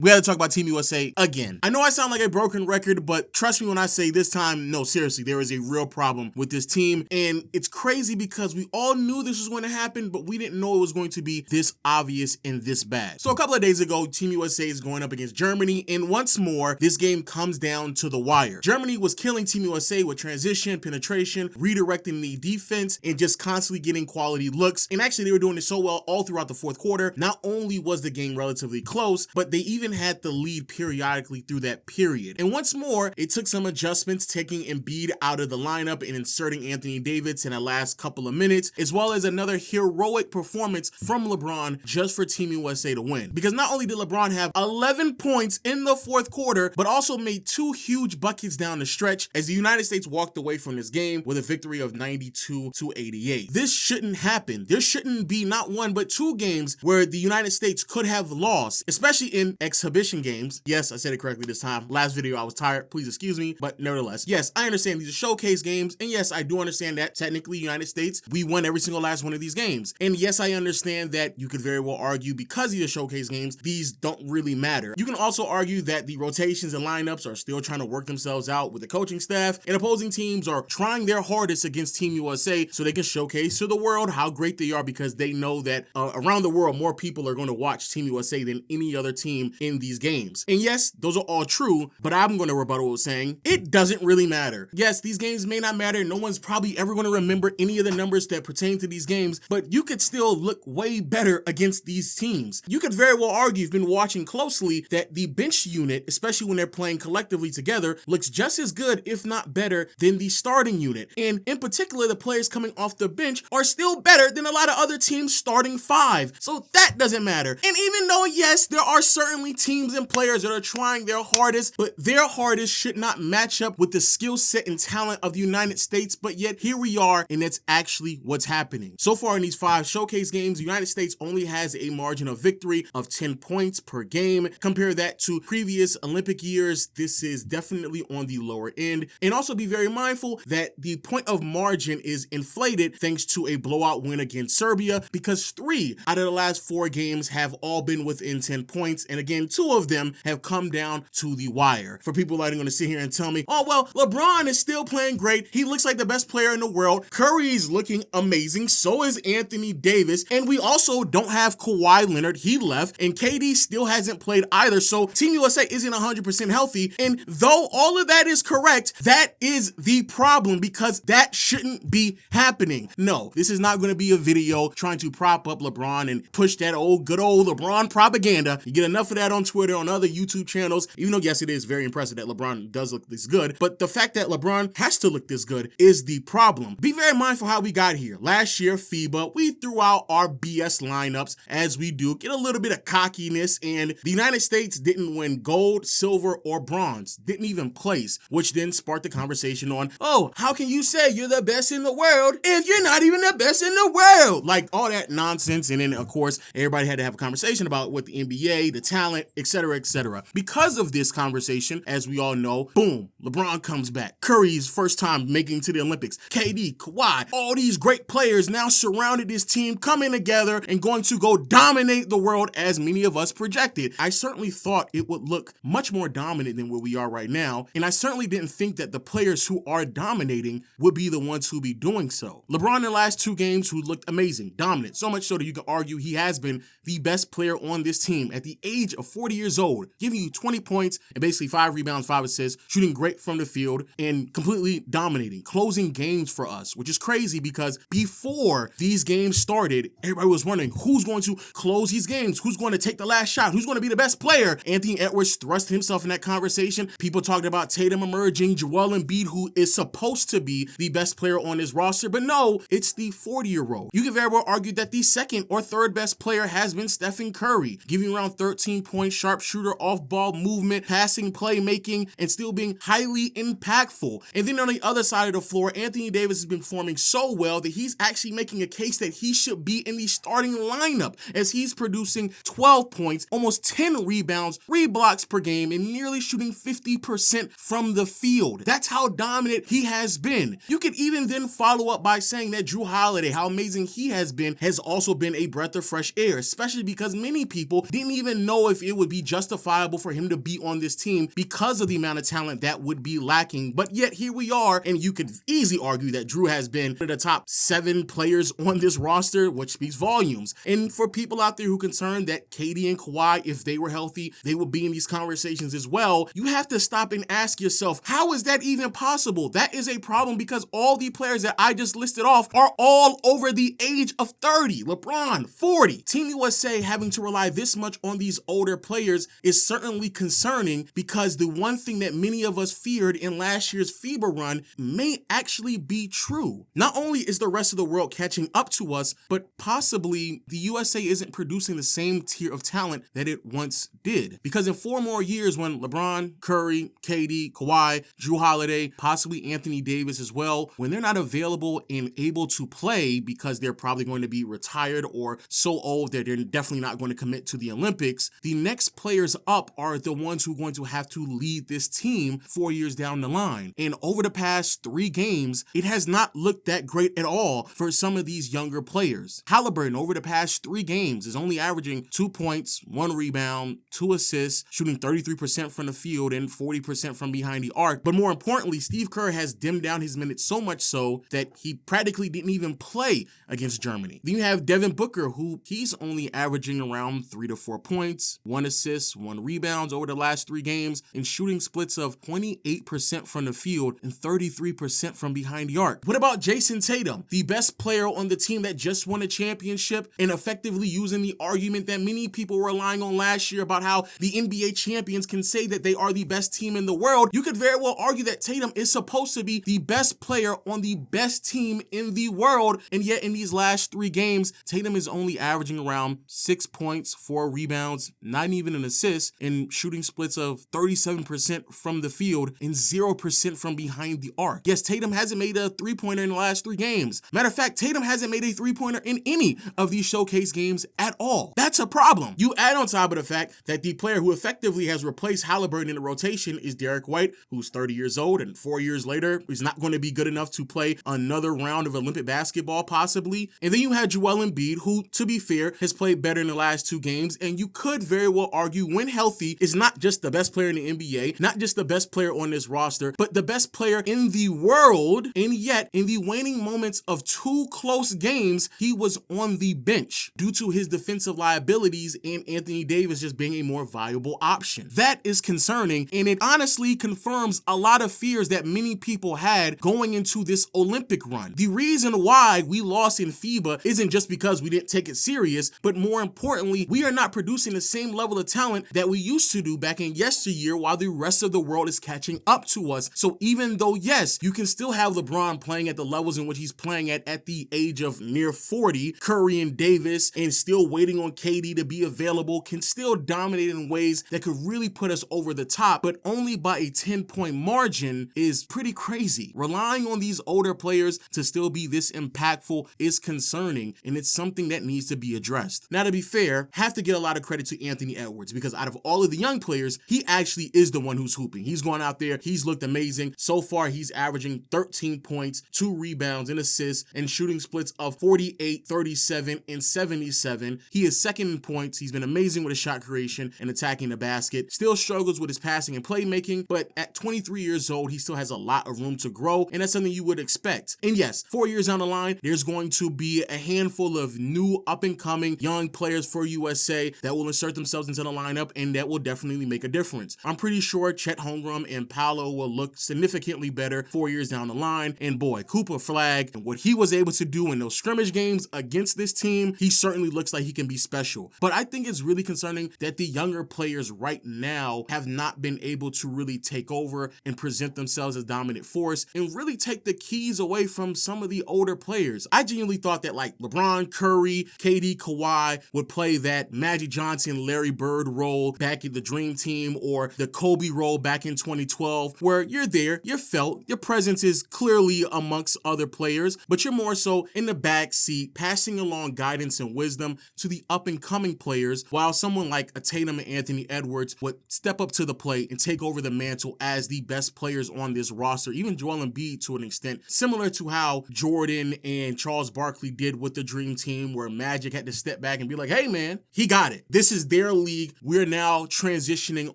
We had to talk about Team USA again. I know I sound like a broken record, but trust me when I say this time, no, seriously, there is a real problem with this team. And it's crazy because we all knew this was going to happen, but we didn't know it was going to be this obvious and this bad. So a couple of days ago, Team USA is going up against Germany, and once more, this game comes down to the wire. Germany was killing Team USA with transition, penetration, redirecting the defense, and just constantly getting quality looks. And actually, they were doing it so well all throughout the fourth quarter. Not only was the game relatively close, but they even had the lead periodically through that period. And once more, it took some adjustments, taking Embiid out of the lineup and inserting Anthony Davis in the last couple of minutes, as well as another heroic performance from LeBron just for Team USA to win. Because not only did LeBron have 11 points in the fourth quarter, but also made 2 huge buckets down the stretch as the United States walked away from this game with a victory of 92-88. This shouldn't happen. There shouldn't be not one but 2 games where the United States could have lost, especially in exhibition games. Yes, I said it correctly this time. Last video I was tired, please excuse me, but nevertheless, yes, I understand these are showcase games, and yes, I do understand that technically United States, we won every single last one of these games. And yes, I understand that you could very well argue because these are showcase games, these don't really matter. You can also argue that the rotations and lineups are still trying to work themselves out with the coaching staff, and opposing teams are trying their hardest against Team USA so they can showcase to the world how great they are, because they know that around the world, more people are going to watch Team USA than any other team in these games. And yes, those are all true, but I'm going to rebuttal with saying it doesn't really matter. Yes, these games may not matter. No one's probably ever going to remember any of the numbers that pertain to these games, but you could still look way better against these teams. You could very well argue, if you've been watching closely, that the bench unit, especially when they're playing collectively together, looks just as good, if not better, than the starting unit. And in particular, the players coming off the bench are still better than a lot of other teams' starting 5. So that doesn't matter. And even though, yes, there are certainly teams and players that are trying their hardest, but their hardest should not match up with the skill set and talent of the United States. But yet here we are, and that's actually what's happening. So far in these 5 showcase games, the United States only has a margin of victory of 10 points per game. Compare that to previous Olympic years, this is definitely on the lower end. And also be very mindful that the point of margin is inflated thanks to a blowout win against Serbia, because 3 out of the last 4 games have all been within 10 points. And again, 2 of them have come down to the wire. For people that are going to sit here and tell me, oh, well, LeBron is still playing great. He looks like the best player in the world. Curry's looking amazing. So is Anthony Davis. And we also don't have Kawhi Leonard. He left. And KD still hasn't played either. So Team USA isn't 100% healthy. And though all of that is correct, that is the problem, because that shouldn't be happening. No, this is not going to be a video trying to prop up LeBron and push that good old LeBron propaganda. You get enough of that on Twitter, on other YouTube channels, even though, yes, it is very impressive that LeBron does look this good, but the fact that LeBron has to look this good is the problem. Be very mindful how we got here. Last year, FIBA, we threw out our BS lineups, as we do, get a little bit of cockiness, and the United States didn't win gold, silver, or bronze, didn't even place, which then sparked the conversation on, oh, how can you say you're the best in the world if you're not even the best in the world? Like all that nonsense. And then, of course, everybody had to have a conversation about what the NBA, the talent, etc., etc. Because of this conversation, as we all know, boom, LeBron comes back. Curry's first time making to the Olympics. KD, Kawhi, all these great players now surrounded this team, coming together and going to go dominate the world, as many of us projected. I certainly thought it would look much more dominant than where we are right now, and I certainly didn't think that the players who are dominating would be the ones who be doing so. LeBron in the last 2 games who looked amazing, dominant, so much so that you can argue he has been the best player on this team at the age of 40 years old, giving you 20 points and basically 5 rebounds, 5 assists, shooting great from the field, and completely dominating, closing games for us, which is crazy because before these games started, everybody was wondering who's going to close these games, who's going to take the last shot, who's going to be the best player. Anthony Edwards thrust himself in that conversation. People talked about Tatum emerging, Joel Embiid, who is supposed to be the best player on his roster, but no, it's the 40-year-old. You can very well argue that the second or third best player has been Stephen Curry, giving around 13 points, sharpshooter, off-ball movement, passing, playmaking, and still being highly impactful. And then on the other side of the floor, Anthony Davis has been performing so well that he's actually making a case that he should be in the starting lineup, as he's producing 12 points, almost 10 rebounds, 3 blocks per game, and nearly shooting 50% from the field. That's how dominant he has been. You could even then follow up by saying that Drew Holiday, how amazing he has also been a breath of fresh air, especially because many people didn't even know if it would be justifiable for him to be on this team because of the amount of talent that would be lacking. But yet here we are, and you could easily argue that Drew has been one of the top 7 players on this roster, which speaks volumes. And for people out there who are concerned that KD and Kawhi, if they were healthy, they would be in these conversations as well, you have to stop and ask yourself, how is that even possible? That is a problem because all the players that I just listed off are all over the age of 30. LeBron, 40. Team USA having to rely this much on these older players is certainly concerning because the one thing that many of us feared in last year's FIBA run may actually be true. Not only is the rest of the world catching up to us, but possibly the USA isn't producing the same tier of talent that it once did. Because in 4 more years, when LeBron, Curry, KD, Kawhi, Drew Holiday, possibly Anthony Davis as well, when they're not available and able to play because they're probably going to be retired or so old that they're definitely not going to commit to the Olympics, the next players up are the ones who are going to have to lead this team 4 years down the line. And over the past 3 games, it has not looked that great at all for some of these younger players. Halliburton over the past 3 games is only averaging 2 points, 1 rebound, 2 assists, shooting 33% from the field and 40% from behind the arc. But more importantly, Steve Kerr has dimmed down his minutes so much so that he practically didn't even play against Germany. Then you have Devin Booker, who he's only averaging around 3 to 4 points, 1 assist, 1 rebounds over the last 3 games, and shooting splits of 28% from the field and 33% from behind the arc. What about Jason Tatum, the best player on the team that just won a championship and effectively using the argument that many people were relying on last year about how the NBA champions can say that they are the best team in the world? You could very well argue that Tatum is supposed to be the best player on the best team in the world, and yet in these last 3 games, Tatum is only averaging around 6 points, 4 rebounds, not even an assist, and shooting splits of 37% from the field and 0% from behind the arc. Yes, Tatum hasn't made a 3-pointer in the last 3 games. Matter of fact, Tatum hasn't made a 3-pointer in any of these showcase games at all. That's a problem. You add on top of the fact that the player who effectively has replaced Halliburton in the rotation is Derek White, who's 30 years old, and 4 years later is not going to be good enough to play another round of Olympic basketball, possibly. And then you had Joel Embiid, who, to be fair, has played better in the last 2 games, and you could very well argue, when healthy, is not just the best player in the NBA, not just the best player on this roster, but the best player in the world. And yet, in the waning moments of 2 close games, he was on the bench due to his defensive liabilities and Anthony Davis just being a more viable option. That is concerning, and it honestly confirms a lot of fears that many people had going into this Olympic run. The reason why we lost in FIBA isn't just because we didn't take it serious, but more importantly, we are not producing the same level of talent that we used to do back in yesteryear while the rest of the world is catching up to us. So even though, yes, you can still have LeBron playing at the levels in which he's playing at the age of near 40, Curry and Davis, and still waiting on KD to be available, can still dominate in ways that could really put us over the top, but only by a 10-point margin is pretty crazy. Relying on these older players to still be this impactful is concerning, and it's something that needs to be addressed. Now, to be fair, have to give a lot of credit to Anthony Edwards, because out of all of the young players, he actually is the one who's hooping. He's going out there, he's looked amazing. So far, he's averaging 13 points, 2 rebounds, and assists, and shooting splits of 48, 37, and 77. He is second in points. He's been amazing with his shot creation and attacking the basket. Still struggles with his passing and playmaking, but at 23 years old, he still has a lot of room to grow, and that's something you would expect. And yes, 4 years down the line, there's going to be a handful of new up-and-coming young players for USA that will insert themselves into the lineup, and that will definitely make a difference. I'm pretty sure Chet Holmgren and Paolo will look significantly better 4 years down the line, and boy, Cooper Flagg and what he was able to do in those scrimmage games against this team, he certainly looks like he can be special. But I think it's really concerning that the younger players right now have not been able to really take over and present themselves as dominant force and really take the keys away from some of the older players. I genuinely thought that like LeBron, Curry, KD, Kawhi would play that Magic Johnson, Larry Bird role back in the Dream Team, or the Kobe role back in 2012, where you're there, you're felt, your presence is clearly amongst other players, but you're more so in the back seat, passing along guidance and wisdom to the up-and-coming players, while someone like a Tatum and Anthony Edwards would step up to the plate and take over the mantle as the best players on this roster, even Joel Embiid to an extent, similar to how Jordan and Charles Barkley did with the Dream Team, where Magic had to step back and be like, hey man, he got it. This is their league, we're now transitioning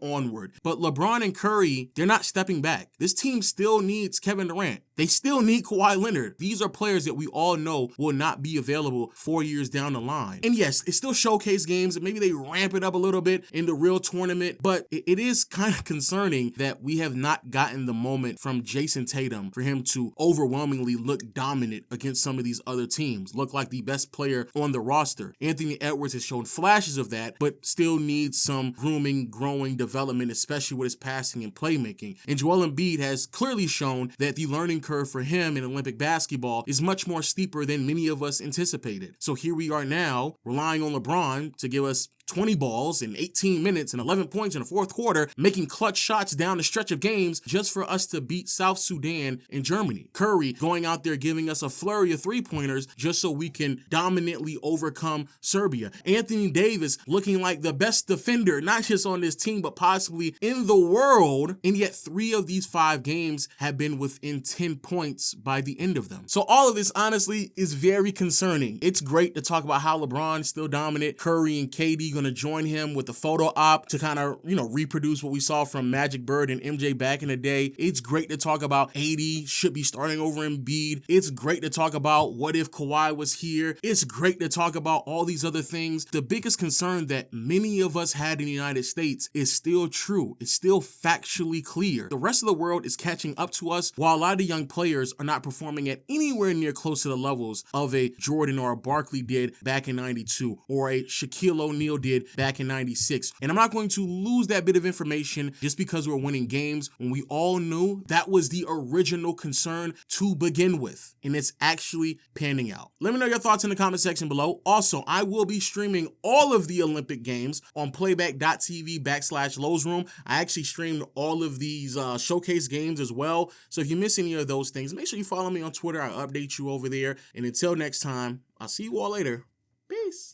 onward. But LeBron and Curry, they're not stepping back. This team still needs Kevin Durant. They still need Kawhi Leonard. These are players that we all know will not be available 4 years down the line. And yes, it's still showcase games, and maybe they ramp it up a little bit in the real tournament, but it is kind of concerning that we have not gotten the moment from Jason Tatum for him to overwhelmingly look dominant against some of these other teams, look like the best player on the roster. Anthony Edwards has shown flashes of that, but still needs some grooming, growing, development, especially with his passing and playmaking. And Joel Embiid has clearly shown that the learning curve for him in Olympic basketball is much more steeper than many of us anticipated. So here we are now, relying on LeBron to give us 20 balls in 18 minutes and 11 points in the fourth quarter, making clutch shots down the stretch of games just for us to beat South Sudan and Germany. Curry going out there giving us a flurry of three-pointers just so we can dominantly overcome Serbia. Anthony Davis looking like the best defender, not just on this team, but possibly in the world. And yet 3 of these 5 games have been within 10 points by the end of them. So all of this honestly is very concerning. It's great to talk about how LeBron is still dominant, Curry and KD going to join him with the photo op to kind of, reproduce what we saw from Magic Bird and MJ back in the day. It's great to talk about AD should be starting over Embiid. It's great to talk about what if Kawhi was here. It's great to talk about all these other things. The biggest concern that many of us had in the United States is still true. It's still factually clear. The rest of the world is catching up to us, while a lot of the young players are not performing at anywhere near close to the levels of a Jordan or a Barkley did back in 92 or a Shaquille O'Neal did back in 96. And I'm not going to lose that bit of information just because we're winning games when we all knew that was the original concern to begin with. And it's actually panning out. Let me know your thoughts in the comment section below. Also, I will be streaming all of the Olympic games on playback.tv/Lowe's Room. I actually streamed all of these showcase games as well. So if you miss any of those things, make sure you follow me on Twitter. I'll update you over there. And until next time, I'll see you all later.